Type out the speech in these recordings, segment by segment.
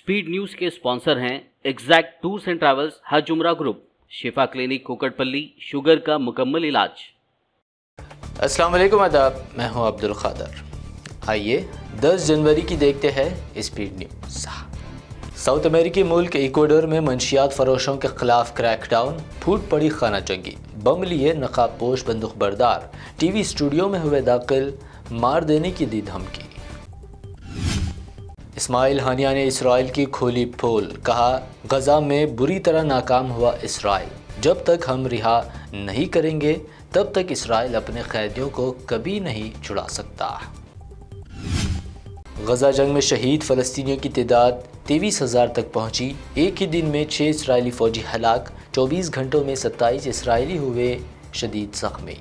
Speed news के sponsor हैं exact tours and travels, हज उम्रा ग्रुप, शिफा क्लिनिक कुकटपल्ली, शुगर का मुकम्मल इलाज। अस्सलाम वालेकुम, आदाब, मैं हूं अब्दुल खादर। आइए 10 जनवरी की देखते हैं स्पीड न्यूज़। साउथ अमेरिकी मुल्क इक्वाडोर में मंशियात फरोशों के खिलाफ क्रैकडाउन, फूट पड़ी खाना जंगी, बम लिए नकाबपोश बंदूक बरदार टीवी स्टूडियो में हुए दाखिल, मार देने की दी धमकी। इस्माइल हानिया ने इसराइल की खोली पोल, कहा गजा में बुरी तरह नाकाम हुआ इसराइल, जब तक हम रिहा नहीं करेंगे तब तक इसराइल अपने कैदियों को कभी नहीं छुड़ा सकता। गजा जंग में शहीद फ़लस्तीनियों की तादाद 23,000 तक पहुंची। एक ही दिन में 6 इसराइली फ़ौजी हलाक, 24 घंटों में 27 इसराइली हुए शदीद ज़ख्मी।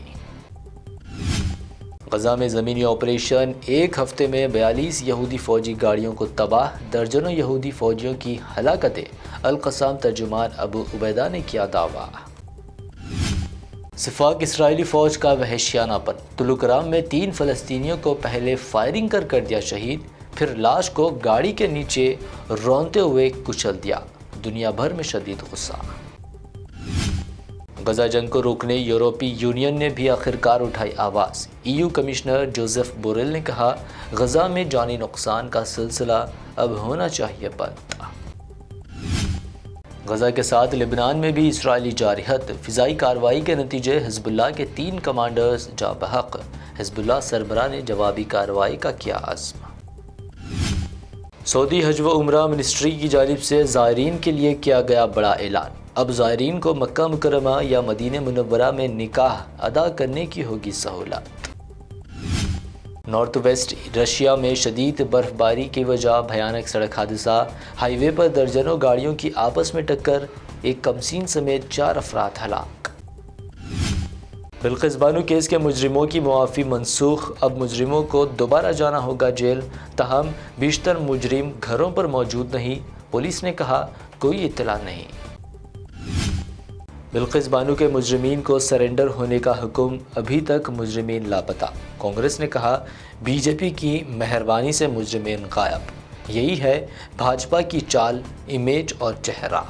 गजा में ज़मीनी ऑपरेशन, एक हफ्ते में 42 यहूदी फ़ौजी गाड़ियों को तबाह, दर्जनों यहूदी फ़ौजियों की हलाकतें, अल-क़स्साम तर्जुमान अबू उबैदा ने किया दावा। सिफाक इसराइली फ़ौज का वहशियानापन, तुलुकराम में 3 फ़लस्तीनियों को पहले फायरिंग कर दिया शहीद, फिर लाश को गाड़ी के नीचे रौंदते हुए कुचल दिया, दुनिया भर में शदीद गुस्सा। गजा जंग को रोकने यूरोपीय यूनियन ने भी आखिरकार उठाई आवाज़। EU कमिश्नर जोसेफ बोरेल ने कहा गजा में जानी नुकसान का सिलसिला अब होना चाहिए बंद। गजा के साथ लेबनान में भी इसराइली जारहत, फ़िज़ाई कार्रवाई के नतीजे हिज़्बुल्लाह के 3 कमांडर्स जाँ बहक, हिज़्बुल्लाह सरबराह ने जवाबी कार्रवाई का किया अज़्म। सऊदी हज व उम्रा मिनिस्ट्री की जानिब से ज़ायरीन के लिए किया गया बड़ा ऐलान, अब ज़ायरीन को मक्का मुकर्रमा या मदीने मुनव्वरा में निकाह अदा करने की होगी सहूलत। नॉर्थ वेस्ट रशिया में शदीद बर्फबारी की वजह भयानक सड़क हादसा, हाईवे पर दर्जनों गाड़ियों की आपस में टक्कर, एक कमसीन समेत 4 अफराद हलाक। बिल्किस बानो केस के मुजरिमों की मुआफ़ी मनसूख, अब मुजरिमों को दोबारा जाना होगा जेल, तहम बेशतर मुजरिम घरों पर मौजूद नहीं, पुलिस ने कहा कोई इत्तला नहीं। बिल्किस बानो के मुजरिमीन को सरेंडर होने का हुक्म, अभी तक मुजरिमीन लापता, कांग्रेस ने कहा बीजेपी की मेहरबानी से मुजरिमीन गायब, यही है भाजपा की चाल, इमेज और चेहरा।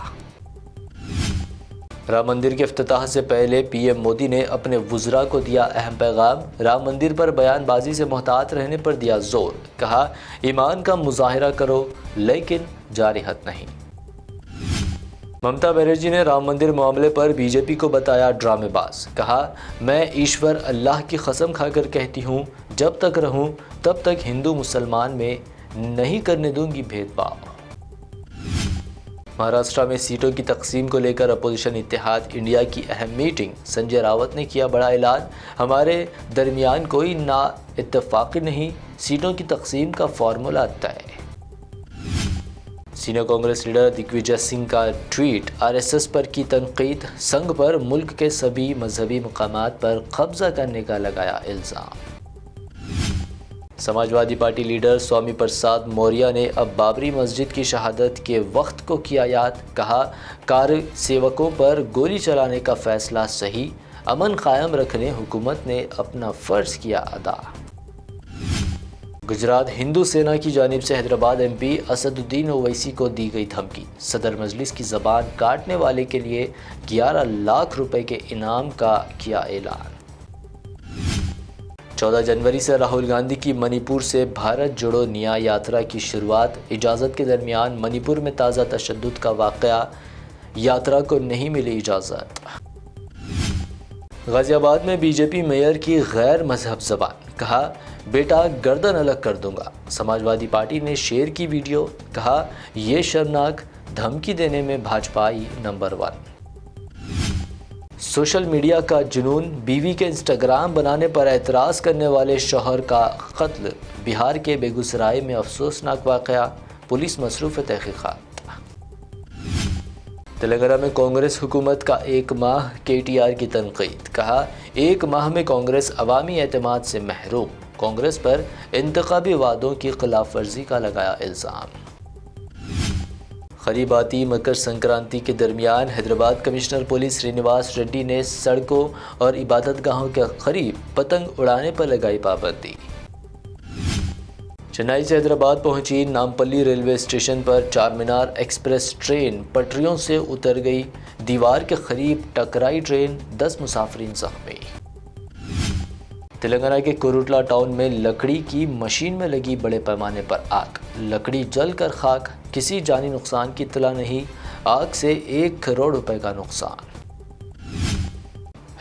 राम मंदिर के इफ्तिताह से पहले पीएम मोदी ने अपने वुज़रा को दिया अहम पैगाम, राम मंदिर पर बयानबाजी से मोहतात रहने पर दिया जोर, कहा ईमान का मुजाहिरा करो लेकिन जारहत नहीं। ममता बनर्जी ने राम मंदिर मामले पर बीजेपी को बताया ड्रामेबाज, कहा मैं ईश्वर अल्लाह की कसम खाकर कहती हूँ जब तक रहूँ तब तक हिंदू मुसलमान में नहीं करने दूंगी भेदभाव। महाराष्ट्र में सीटों की तकसीम को लेकर अपोजिशन इत्तेहाद इंडिया की अहम मीटिंग, संजय रावत ने किया बड़ा ऐलान, हमारे दरमियान कोई ना इत्तेफाक नहीं, सीटों की तकसीम का फार्मूला तय। सीनियर कांग्रेस लीडर दिग्विजय सिंह का ट्वीट, RSS पर की तनकीद, संघ पर मुल्क के सभी मजहबी मकामात पर कब्जा करने का लगाया इल्ज़ाम। समाजवादी पार्टी लीडर स्वामी प्रसाद मौर्य ने अब बाबरी मस्जिद की शहादत के वक्त को किया याद, कहा कार सेवकों पर गोली चलाने का फैसला सही, अमन कायम रखने हुकूमत ने अपना फ़र्ज किया अदा। गुजरात हिंदू सेना की जानिब से हैदराबाद MP असदुद्दीन ओवैसी को दी गई धमकी, सदर मजलिस की ज़बान काटने वाले के लिए 11 लाख रुपए के इनाम का किया ऐलान। 14 जनवरी से राहुल गांधी की मणिपुर से भारत जोड़ो न्याय यात्रा की शुरुआत, इजाज़त के दरमियान मणिपुर में ताज़ा तशद्दुद का वाक़या, यात्रा को नहीं मिली इजाज़त। गाज़ियाबाद में बीजेपी मेयर की गैर मजहब ज़बान, कहा बेटा गर्दन अलग कर दूंगा, समाजवादी पार्टी ने शेयर की वीडियो, कहा ये शर्मनाक, धमकी देने में भाजपाई नंबर 1। सोशल मीडिया का जुनून, बीवी के इंस्टाग्राम बनाने पर एतराज़ करने वाले शौहर का कत्ल, बिहार के बेगूसराय में अफसोसनाक वाक़या, पुलिस मसरूफ़ तहक़ीक़ात। तेलंगाना में कांग्रेस हुकूमत का 1 माह, KTR की तनकीद, कहा 1 माह में कांग्रेस अवामी एतमाद से महरूम, कांग्रेस पर इंतखाबी वादों की खिलाफ वर्जी का लगाया इल्ज़ाम। करीब आती मकर संक्रांति के दरमियान हैदराबाद कमिश्नर पुलिस श्रीनिवास रेड्डी ने सड़कों और इबादत गाहों के करीब पतंग उड़ाने पर लगाई पाबंदी। چنئی سے حیدرآباد پہنچی نامپلی ریلوے اسٹیشن پر چار مینار ایکسپریس ٹرین پٹریوں سے اتر گئی، دیوار کے قریب ٹکرائی ٹرین، 10 مسافرین زخمی۔ تلنگانہ کے کوروٹلا ٹاؤن میں لکڑی کی مشین میں لگی بڑے پیمانے پر آگ، لکڑی جل کر خاک، کسی جانی نقصان کی اطلاع نہیں، آگ سے 1 کروڑ روپے کا نقصان۔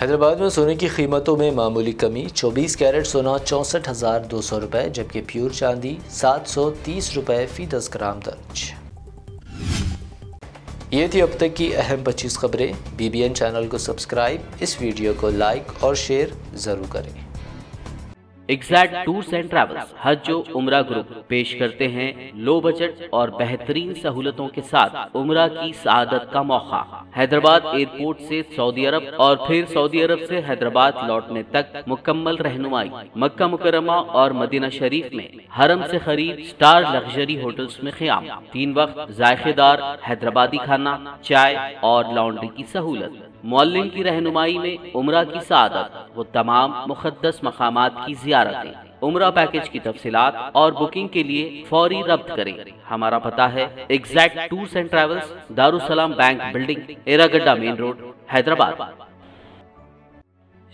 حیدرآباد میں سونے کی قیمتوں میں معمولی کمی، 24 کیرٹ سونا 64,200 روپے جبکہ پیور چاندی 730 روپے فی 10 گرام درج۔ یہ تھی اب تک کی اہم 25 خبریں۔ BBN چینل کو سبسکرائب، اس ویڈیو کو لائک اور شیئر ضرور کریں۔ ایگزیکٹ ٹورز اینڈ ٹریولز حج و عمرہ گروپ پیش کرتے ہیں لو بجٹ اور بہترین سہولتوں کے ساتھ عمرہ کی سعادت کا موقع۔ حیدرآباد ایئرپورٹ سے سعودی عرب اور پھر سعودی عرب سے حیدرآباد لوٹنے تک مکمل رہنمائی، مکہ مکرمہ اور مدینہ شریف میں حرم سے قریب سٹار لگژری ہوٹلز میں قیام، 3 وقت ذائقے دار حیدرآبادی کھانا، چائے اور لانڈری کی سہولت، معلم کی رہنمائی میں عمرہ کی سعادت، وہ تمام مقدس مقامات کی زیارتیں۔ عمرہ پیکج کی تفصیلات اور بکنگ کے لیے فوری رابط کریں۔ ہمارا پتہ ہے exact tours and travels, Darussalam bank building, Erragadda main road, Hyderabad.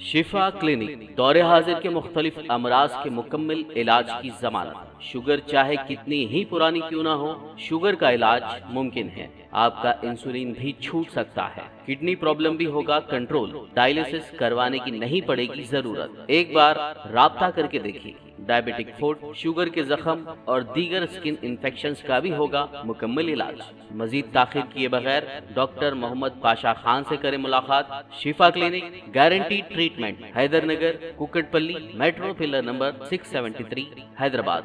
Shifa clinic دور حاضر کے مختلف امراض کے مکمل علاج کی ضمانت۔ شوگر چاہے کتنی ہی پرانی کیوں نہ ہو، شوگر کا علاج ممکن ہے۔ آپ کا انسولین بھی چھوٹ سکتا ہے، کڈنی پرابلم بھی ہوگا کنٹرول، ڈائلیسس کروانے کی نہیں پڑے گی ضرورت۔ ایک بار رابطہ کر کے دیکھیے۔ ڈائبیٹک فوڈ، شوگر کے زخم اور دیگر سکن انفیکشنز کا بھی ہوگا مکمل علاج۔ مزید تاخیر کیے بغیر ڈاکٹر محمد پاشا خان سے کریں ملاقات۔ Shifa clinic, guarantee treatment, Hyder Nagar, Kukatpally, metro pillar number 673، Hyderabad.